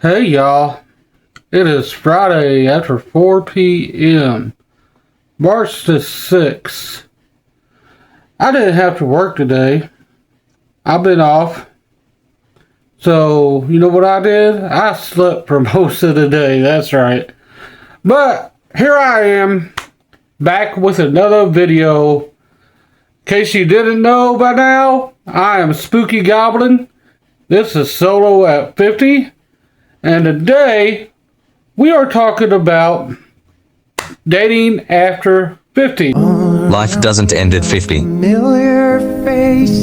Hey y'all, it is Friday after 4 p.m., March the 6th. I didn't have to work today. I've been off. So, you know what I did? I slept for most of the day, that's right. But here I am, back with another video. In case you didn't know by now, I am Spooky Goblin. This is Solo at 50. And today, we are talking about dating after 50. Life doesn't end at 50.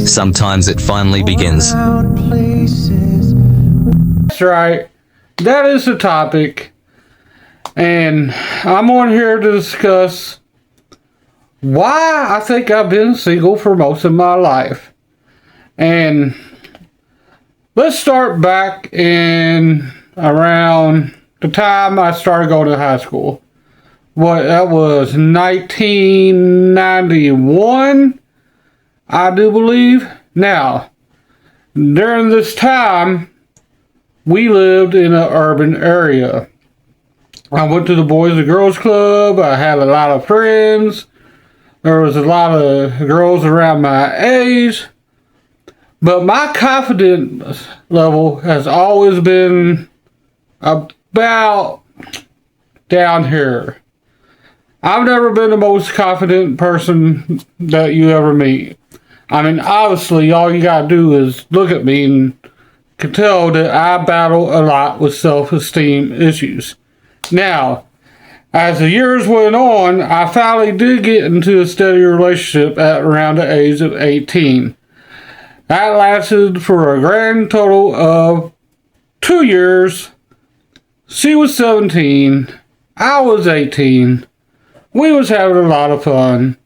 Sometimes it finally begins. That's right. That is the topic. And I'm on here to discuss why I think I've been single for most of my life. And let's start back in around the time I started going to high school. That was 1991, I do believe. Now, during this time, we lived in an urban area. I went to the Boys and Girls Club. I had a lot of friends. There was a lot of girls around my age. But my confidence level has always been about down here. I've never been the most confident person that you ever meet. I mean, obviously, all you gotta do is look at me and can tell that I battle a lot with self-esteem issues. Now, as the years went on, I finally did get into a steady relationship at around the age of 18. That lasted for a grand total of 2 years. She was 17. I was 18. We was having a lot of fun.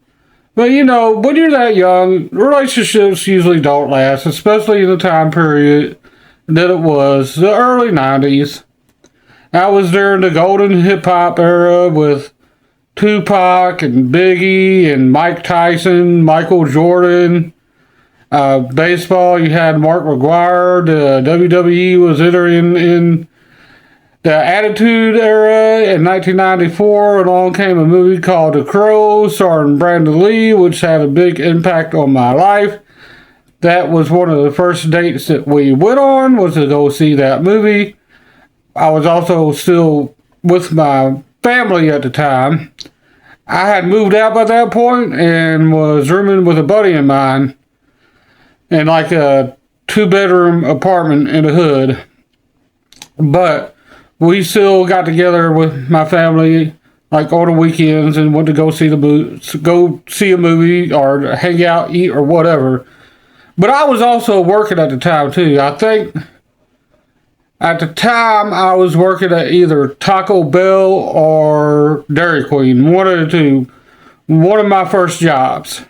But you know, when you're that young, relationships usually don't last, especially in the time period that it was, the early 90s. I was during the golden hip-hop era with Tupac and Biggie and Mike Tyson, Michael Jordan. Baseball, you had Mark McGwire. The WWE was entering in the Attitude Era in 1994. Along came a movie called The Crow, starring Brandon Lee, which had a big impact on my life. That was one of the first dates that we went on, was to go see that movie. I was also still with my family at the time. I had moved out by that point and was rooming with a buddy of mine in like a 2-bedroom apartment in the hood. But we still got together with my family like on the weekends and went to go see a movie or hang out, eat, or whatever. But I was also working at the time too. I think at the time I was working at either Taco Bell or Dairy Queen, one of the two. One of my first jobs.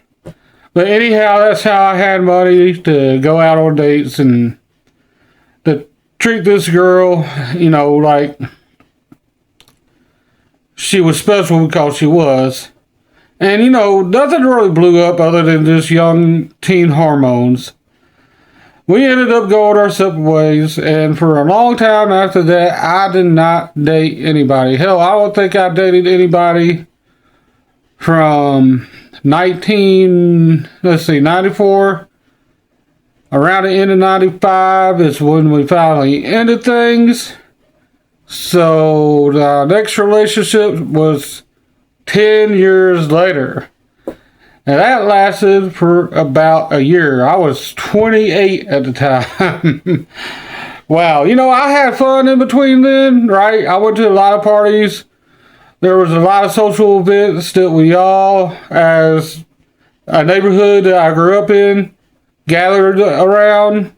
But anyhow, that's how I had money to go out on dates and to treat this girl, you know, like she was special because she was. And, you know, nothing really blew up other than just young teen hormones. We ended up going our separate ways, and for a long time after that, I did not date anybody. Hell, I don't think I dated anybody from 94. Around the end of 95 is when we finally ended things. So the next relationship was 10 years later. And that lasted for about a year. I was 28 at the time. Wow, you know, I had fun in between then, right? I went to a lot of parties. There was a lot of social events that we all, as a neighborhood that I grew up in, gathered around.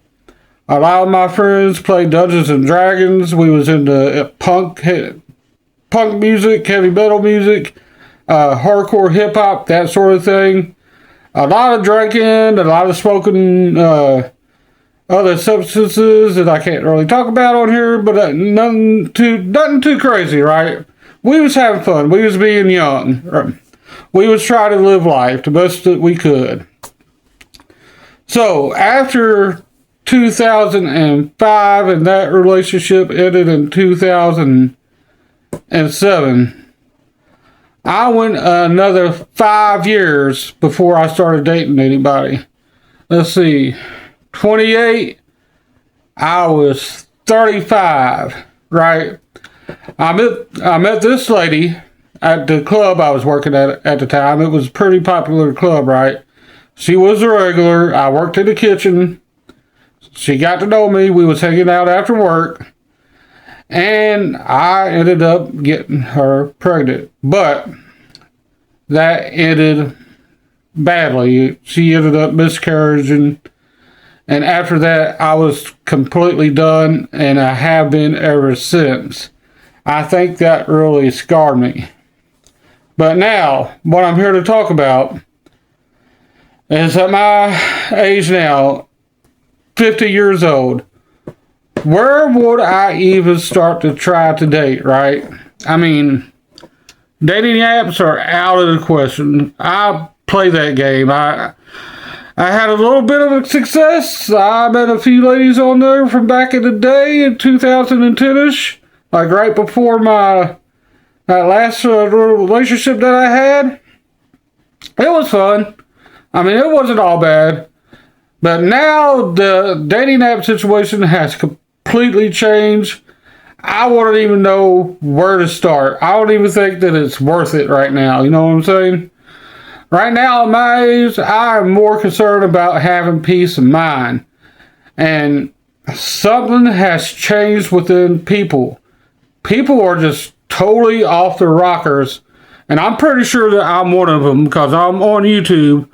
A lot of my friends played Dungeons and Dragons. We was into punk music, heavy metal music, hardcore hip hop, that sort of thing. A lot of drinking, a lot of smoking other substances that I can't really talk about on here, but nothing too crazy, right? We was having fun. We was being young. We was trying to live life the best that we could. So after 2005, and that relationship ended in 2007. I went another 5 years before I started dating anybody. Let's see, 28, I was 35, right? I met this lady at the club I was working at the time. It was a pretty popular club, right? She was a regular. I worked in the kitchen. She got to know me. We was hanging out after work. And I ended up getting her pregnant. But that ended badly. She ended up miscarriaging. And after that, I was completely done. And I have been ever since. I think that really scarred me. But now, what I'm here to talk about is at my age now, 50 years old, where would I even start to try to date, right? I mean, dating apps are out of the question. I play that game. I had a little bit of a success. I met a few ladies on there from back in the day in 2010-ish, like right before that last relationship that I had. It was fun. I mean, it wasn't all bad. But now the dating app situation has completely changed. I wouldn't even know where to start. I don't even think that it's worth it right now. You know what I'm saying? Right now, at my age, I'm more concerned about having peace of mind. And something has changed within people. People are just totally off the rockers. And I'm pretty sure that I'm one of them because I'm on YouTube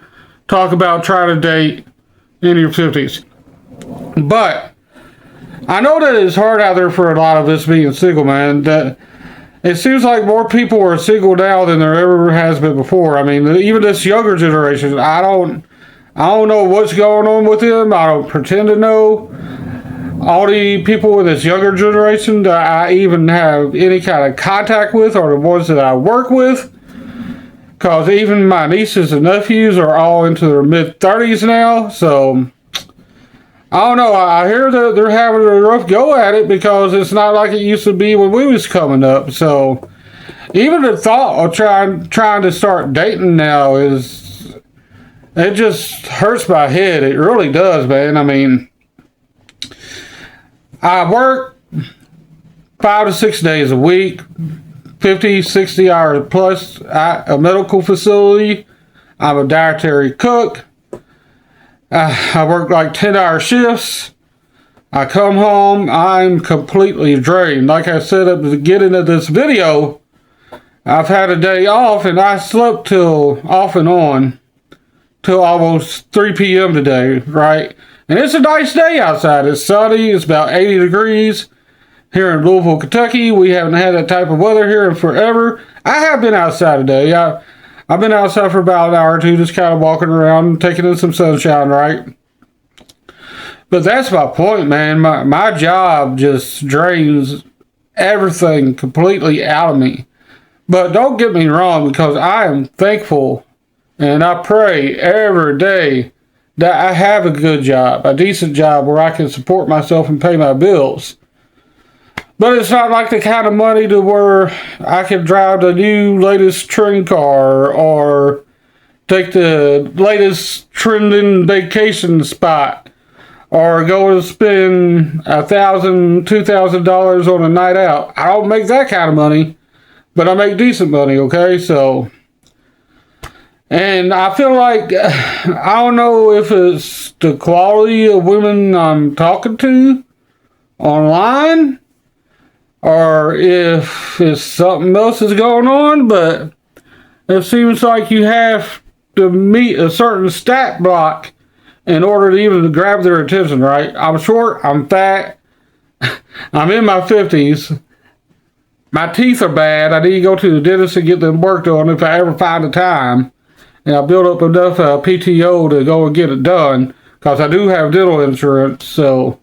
talk about trying to date in your 50s. But I know that it's hard out there for a lot of us being single, man. That it seems like more people are single now than there ever has been before. I mean, even this younger generation, I don't know what's going on with them. I don't pretend to know. All the people in this younger generation that I even have any kind of contact with are the ones that I work with. Because even my nieces and nephews are all into their mid-30s now. So, I don't know. I hear that they're having a rough go at it because it's not like it used to be when we was coming up. So, even the thought of trying to start dating now it just hurts my head. It really does, man. I mean, I work 5 to 6 days a week. 50, 60 hours plus at a medical facility. I'm a dietary cook. I work like 10-hour shifts. I come home, I'm completely drained. Like I said at the beginning of this video, I've had a day off and I slept off and on till almost 3 p.m. today, right? And it's a nice day outside. It's sunny, it's about 80 degrees. Here in Louisville, Kentucky, we haven't had that type of weather here in forever. I have been outside today. I've been outside for about an hour or two, just kind of walking around, taking in some sunshine, right? But that's my point, man. My job just drains everything completely out of me. But don't get me wrong, because I am thankful and I pray every day that I have a good job, a decent job where I can support myself and pay my bills. But it's not like the kind of money to where I can drive the new latest trend car or take the latest trending vacation spot or go and spend $1,000, $2,000 on a night out. I don't make that kind of money, but I make decent money, okay? So, and I feel like, I don't know if it's the quality of women I'm talking to online, or if it's something else is going on, but it seems like you have to meet a certain stat block in order to even grab their attention, right? I'm short, I'm fat, I'm in my 50s, my teeth are bad, I need to go to the dentist and get them worked on if I ever find the time, and I build up enough PTO to go and get it done, because I do have dental insurance, so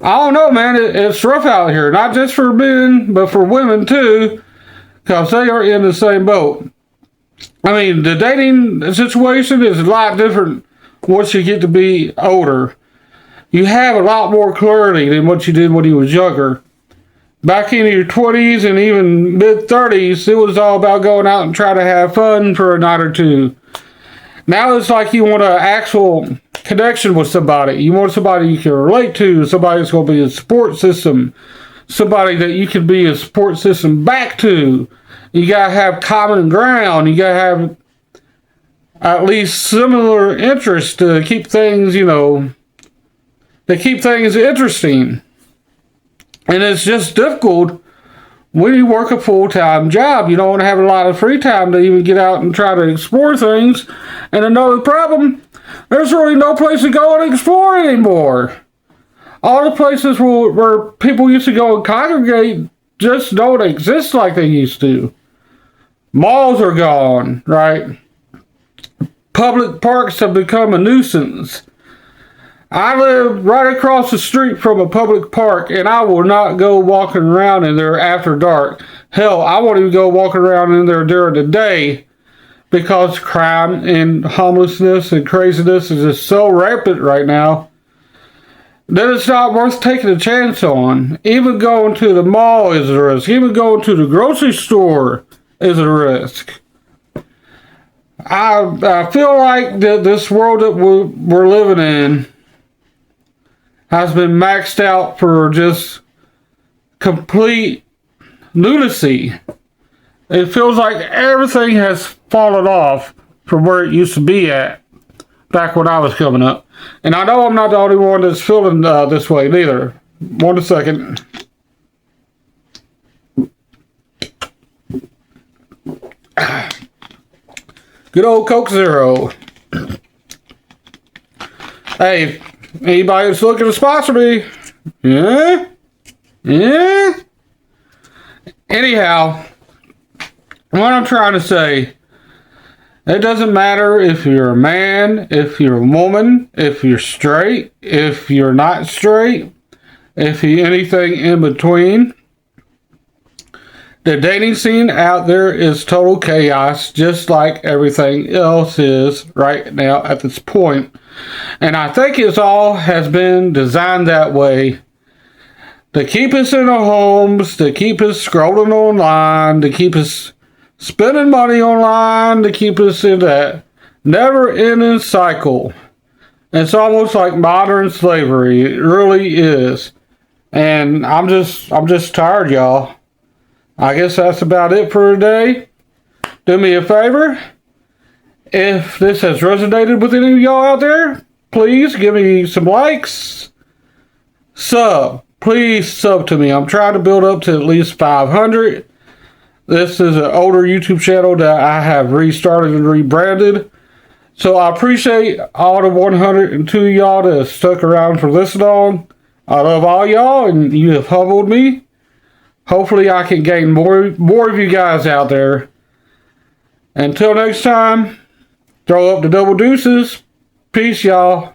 I don't know, man. It's rough out here. Not just for men, but for women too. Because they are in the same boat. I mean, the dating situation is a lot different once you get to be older. You have a lot more clarity than what you did when you was younger. Back in your 20s and even mid-30s, it was all about going out and trying to have fun for a night or two. Now it's like you want an actual connection with somebody. You want somebody you can relate to, somebody that's going to be a support system, somebody that you can be a support system back to. You got to have common ground. You got to have at least similar interests to keep things, to keep things interesting. And it's just difficult when you work a full-time job. You don't want to have a lot of free time to even get out and try to explore things. And another problem, there's really no place to go and explore anymore. All the places where people used to go and congregate just don't exist like they used to. Malls are gone, right? Public parks have become a nuisance. I live right across the street from a public park, and I will not go walking around in there after dark. Hell, I won't even go walking around in there during the day because crime and homelessness and craziness is just so rampant right now that it's not worth taking a chance on. Even going to the mall is a risk. Even going to the grocery store is a risk. I feel like that this world that we're living in has been maxed out for just complete lunacy. It feels like everything has fallen off from where it used to be at back when I was coming up. And I know I'm not the only one that's feeling this way neither. One second. Good old Coke Zero. Hey, anybody that's looking to sponsor me? Yeah? Anyhow, what I'm trying to say, it doesn't matter if you're a man, if you're a woman, if you're straight, if you're not straight, if you're anything in between. The dating scene out there is total chaos, just like everything else is right now at this point. And I think it all has been designed that way to keep us in our homes, to keep us scrolling online, to keep us spending money online, to keep us in that never-ending cycle. It's almost like modern slavery. It really is. And I'm just tired, y'all. I guess that's about it for today. Do me a favor. If this has resonated with any of y'all out there, please give me some likes. Please sub to me. I'm trying to build up to at least 500. This is an older YouTube channel that I have restarted and rebranded. So I appreciate all the 102 y'all that have stuck around for this long. I love all y'all, and you have humbled me. Hopefully I can gain more of you guys out there. Until next time, throw up the double deuces. Peace, y'all.